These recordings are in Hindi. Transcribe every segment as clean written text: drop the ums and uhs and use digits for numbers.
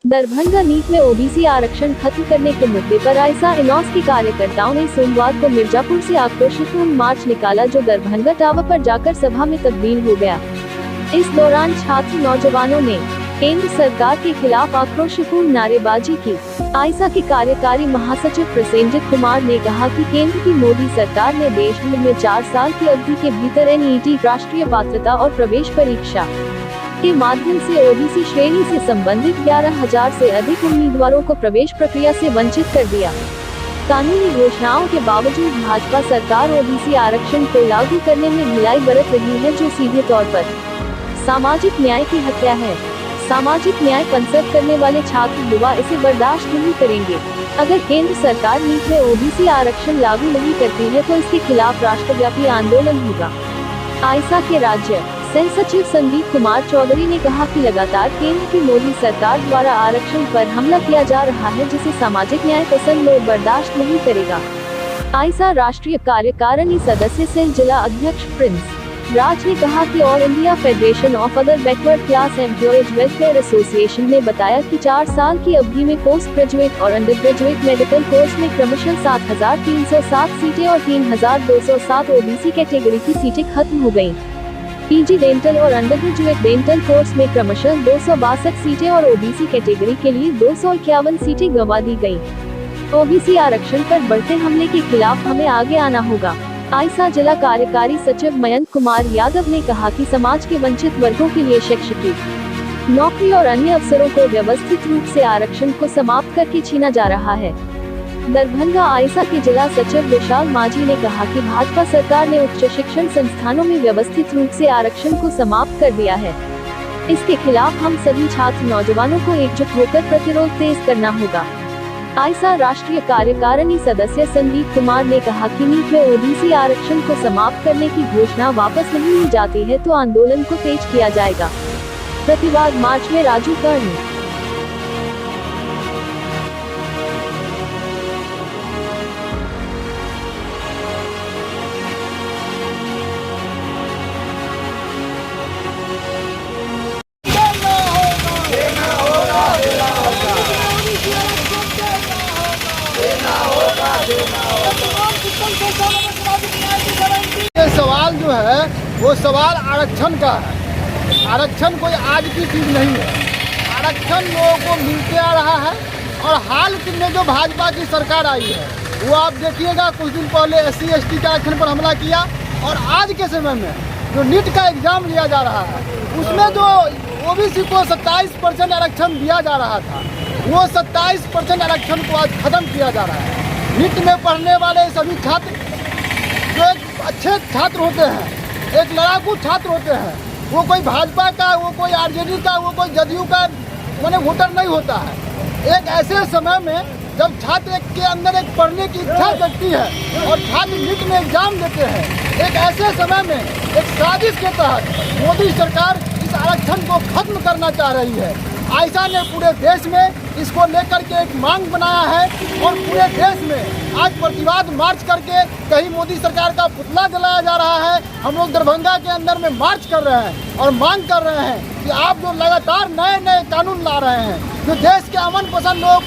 दरभंगा नीट में ओबीसी आरक्षण खत्म करने के मुद्दे पर आइसा इनॉस के कार्यकर्ताओं ने सोमवार को मिर्जापुर से आक्रोशपूर्ण मार्च निकाला, जो दरभंगा टावर पर जाकर सभा में तब्दील हो गया। इस दौरान छात्र नौजवानों ने केंद्र सरकार के खिलाफ आक्रोशपूर्ण नारेबाजी की। आइसा के कार्यकारी महासचिव प्रसेनजीत कुमार ने कहा कि केंद्र की मोदी सरकार ने देश भर में 4 साल की अवधि के भीतर NET राष्ट्रीय पात्रता और प्रवेश परीक्षा के माध्यम से ओबीसी श्रेणी से संबंधित 11,000 से अधिक उम्मीदवारों को प्रवेश प्रक्रिया से वंचित कर दिया। कानूनी घोषणाओं के बावजूद भाजपा सरकार ओबीसी आरक्षण को लागू करने में ढिलाई बरत रही है, जो सीधे तौर पर सामाजिक न्याय की हत्या है। सामाजिक न्याय कंसर्व करने वाले छात्र युवा इसे बर्दाश्त नहीं करेंगे। अगर केंद्र सरकार नीट में ओबीसी आरक्षण लागू नहीं करती है तो इसके खिलाफ राष्ट्रव्यापी आंदोलन होगा। आइसा के राज्य सह सचिव संदीप कुमार चौधरी ने कहा कि लगातार केंद्र की मोदी सरकार द्वारा आरक्षण पर हमला किया जा रहा है, जिसे सामाजिक न्याय पसंद लोग बर्दाश्त नहीं करेगा। आइसा राष्ट्रीय कार्यकारिणी सदस्य सेल जिला अध्यक्ष प्रिंस राज ने कहा कि all India federation of other backward class employees welfare association ने बताया कि 4 साल की अवधि में पोस्ट ग्रेजुएट और अंडर ग्रेजुएट मेडिकल कोर्स में क्रमशः 7,307 सीटें और 3,207 ओबीसी कैटेगरी की सीटें खत्म हो गयी। पीजी डेंटल और अंडर ग्रेजुएट डेंटल कोर्स में क्रमशः 262 सीटें और ओबीसी कैटेगरी के लिए 251 सीटें गंवा दी गयी। ओबीसी आरक्षण पर बढ़ते हमले के खिलाफ हमें आगे आना होगा। आइसा जिला कार्यकारी सचिव मयंक कुमार यादव ने कहा कि समाज के वंचित वर्गों के लिए शैक्षिक, नौकरी और अन्य अवसरों को व्यवस्थित रूप से आरक्षण को समाप्त करके छीना जा रहा है। दरभंगा आइसा के जिला सचिव विशाल माझी ने कहा कि भाजपा सरकार ने उच्च शिक्षण संस्थानों में व्यवस्थित रूप से आरक्षण को समाप्त कर दिया है। इसके खिलाफ हम सभी छात्र नौजवानों को एकजुट होकर प्रतिरोध तेज करना होगा। आइसा राष्ट्रीय कार्यकारिणी सदस्य संदीप कुमार ने कहा कि नीट में ओबीसी आरक्षण को समाप्त करने की घोषणा वापस नहीं ली जाती है तो आंदोलन को तेज किया जाएगा। प्रतिवाद मार्च में राजू कर्ण। ये सवाल जो है वो सवाल आरक्षण का है। आरक्षण कोई आज की चीज नहीं है। आरक्षण लोगों को मिलते आ रहा है और हाल में जो भाजपा की सरकार आई है वो आप देखिएगा, कुछ दिन पहले SC ST के आरक्षण पर हमला किया और आज के समय में जो नीट का एग्जाम लिया जा रहा है उसमें जो ओबीसी को 27% आरक्षण दिया जा रहा था वो 27% आरक्षण को आज खत्म किया जा रहा है। नीट में पढ़ने वाले सभी छात्र जो एक अच्छे छात्र होते हैं, एक लड़ाकू छात्र होते हैं, वो कोई भाजपा का, वो कोई RJD का, वो कोई जदयू का मैंने वोटर नहीं होता है। एक ऐसे समय में जब छात्र के अंदर एक पढ़ने की इच्छा जगती है और छात्र नीट में एग्जाम देते हैं, एक ऐसे समय में एक साजिश के तहत मोदी सरकार इस आरक्षण को खत्म करना चाह रही है। आइसा ने पूरे देश में इसको लेकर के एक मांग बनाया है और पूरे देश में आज प्रतिवाद मार्च करके कहीं मोदी सरकार का पुतला जलाया जा रहा है। हम लोग दरभंगा के अंदर में मार्च कर रहे हैं और मांग कर रहे हैं कि आप जो लगातार नए नए कानून ला रहे हैं, जो देश के अमन पसंद लोगों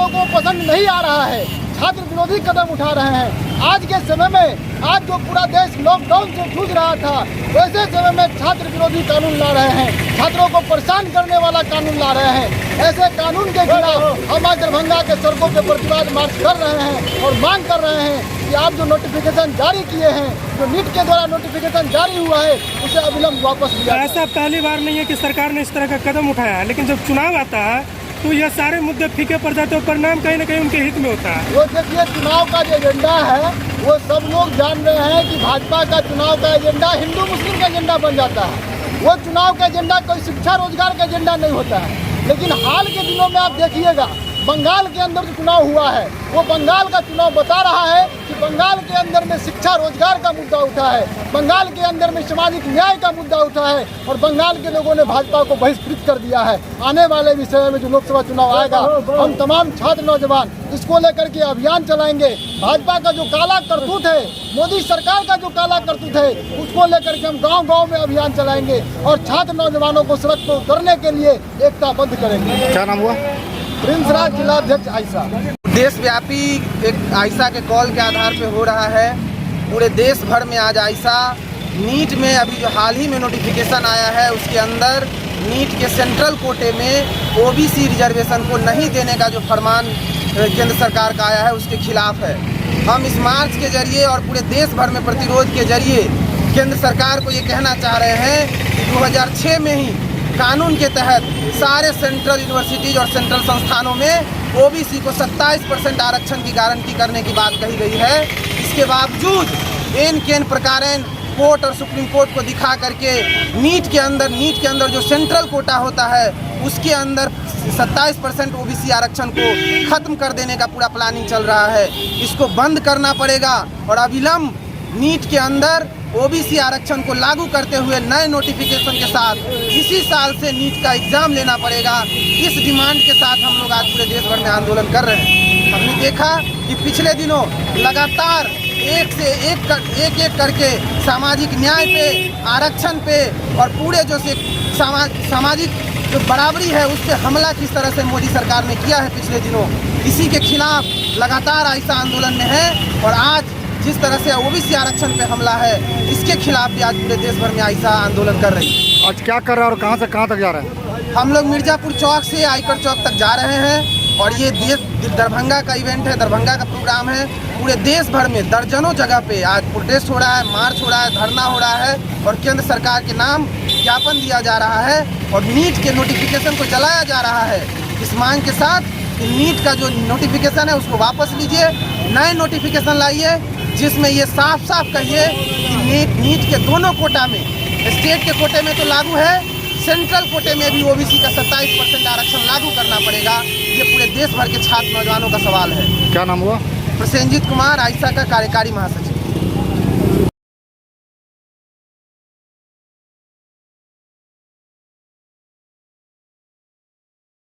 को पसंद नहीं आ रहा है, छात्र विरोधी कदम उठा रहे हैं। आज के समय में, आज जो पूरा देश लॉकडाउन से जूझ रहा था, वैसे समय में छात्र विरोधी कानून ला रहे हैं, छात्रों को परेशान करने वाला कानून ला रहे हैं। ऐसे कानून के खिलाफ हम आज दरभंगा के सड़कों पर प्रतिवाद मार्च कर रहे हैं और मांग कर रहे हैं कि आप जो नोटिफिकेशन जारी किए हैं, जो नीट के द्वारा नोटिफिकेशन जारी हुआ है, उसे अविलंब वापस लिया जाए। ऐसा पहली बार नहीं है कि सरकार ने इस तरह का कदम उठाया है, लेकिन जब चुनाव आता है तो ये सारे मुद्दे फीके पड़ जाते हैं, परिणाम कहीं ना कहीं उनके हित में होता है। वो देखिए, चुनाव का जो एजेंडा है वो सब लोग जान रहे हैं कि भाजपा का चुनाव का एजेंडा हिंदू मुस्लिम का एजेंडा बन जाता है। वो चुनाव का एजेंडा कोई शिक्षा रोजगार का एजेंडा नहीं होता है। लेकिन हाल के दिनों में आप देखिएगा बंगाल के अंदर जो चुनाव हुआ है वो बंगाल का चुनाव बता रहा है कि बंगाल के अंदर में शिक्षा रोजगार का मुद्दा उठा है, बंगाल के अंदर में सामाजिक न्याय का मुद्दा उठा है और बंगाल के लोगों ने भाजपा को बहिष्कृत कर दिया है। आने वाले विषय में जो लोकसभा चुनाव आएगा, हम तमाम छात्र नौजवान इसको लेकर के अभियान चलाएंगे। भाजपा का जो काला करतूत है, मोदी सरकार का जो काला करतूत है, उसको लेकर के हम गांव-गांव में अभियान चलाएंगे और छात्र नौजवानों को सड़क पर उतरने के लिए एकताबद्ध करेंगे। क्या नाम हुआ? प्रिंस राज, जिलाध्यक्ष आयसा। देशव्यापी एक आयसा के कॉल के आधार पे हो रहा है। पूरे देश भर में आज आयसा नीट में अभी जो हाल ही में नोटिफिकेशन आया है उसके अंदर नीट के सेंट्रल कोटे में ओबीसी रिजर्वेशन को नहीं देने का जो फरमान केंद्र सरकार का आया है उसके खिलाफ है। हम इस मार्च के जरिए और पूरे देश भर में प्रतिरोध के जरिए केंद्र सरकार को ये कहना चाह रहे हैं कि 2006 में ही कानून के तहत सारे सेंट्रल यूनिवर्सिटीज और सेंट्रल संस्थानों में ओबीसी को 27% आरक्षण की गारंटी करने की बात कही गई है। इसके बावजूद इन केन प्रकारेण कोर्ट और सुप्रीम कोर्ट को दिखा करके नीट के अंदर जो सेंट्रल कोटा होता है उसके अंदर 27% ओबीसी आरक्षण को खत्म कर देने का पूरा प्लानिंग चल रहा है। इसको बंद करना पड़ेगा और अविलंब नीट के अंदर ओबीसी आरक्षण को लागू करते हुए नए नोटिफिकेशन के साथ इसी साल से नीट का एग्जाम लेना पड़ेगा। इस डिमांड के साथ हम लोग आज पूरे देश भर में आंदोलन कर रहे हैं। हमने देखा कि पिछले दिनों लगातार एक से एक करके सामाजिक न्याय पे, आरक्षण पे और पूरे जो से सामाजिक जो बराबरी है उस पर हमला किस तरह से मोदी सरकार ने किया है पिछले दिनों, इसी के खिलाफ लगातार आयसा आंदोलन में है। और आज जिस तरह से ओबीसी आरक्षण पे हमला है इसके खिलाफ भी आज पूरे देश भर में आयसा आंदोलन कर रही है। आज क्या कर रहा है और कहाँ से कहाँ तक जा रहे हैं? हम लोग मिर्जापुर चौक से आयकर चौक तक जा रहे हैं और ये दरभंगा का इवेंट है, दरभंगा का प्रोग्राम है। पूरे देश भर में दर्जनों जगह पे आज प्रोटेस्ट हो रहा है, मार्च हो रहा है, धरना हो रहा है और केंद्र सरकार के नाम ज्ञापन दिया जा रहा है और नीट के नोटिफिकेशन को जलाया जा रहा है इस मांग के साथ कि नीट का जो नोटिफिकेशन है उसको वापस लीजिए, नए नोटिफिकेशन लाइए जिसमें ये साफ साफ कहिए कि नीट के दोनों कोटा में, स्टेट के कोटे में तो लागू है, सेंट्रल कोटे में भी ओबीसी का 27% आरक्षण लागू करना पड़ेगा। ये पूरे देश भर के छात्र नौजवानों का सवाल है। क्या नाम हुआ? प्रसेनजीत कुमार, आयसा का कार्यकारी महासचिव।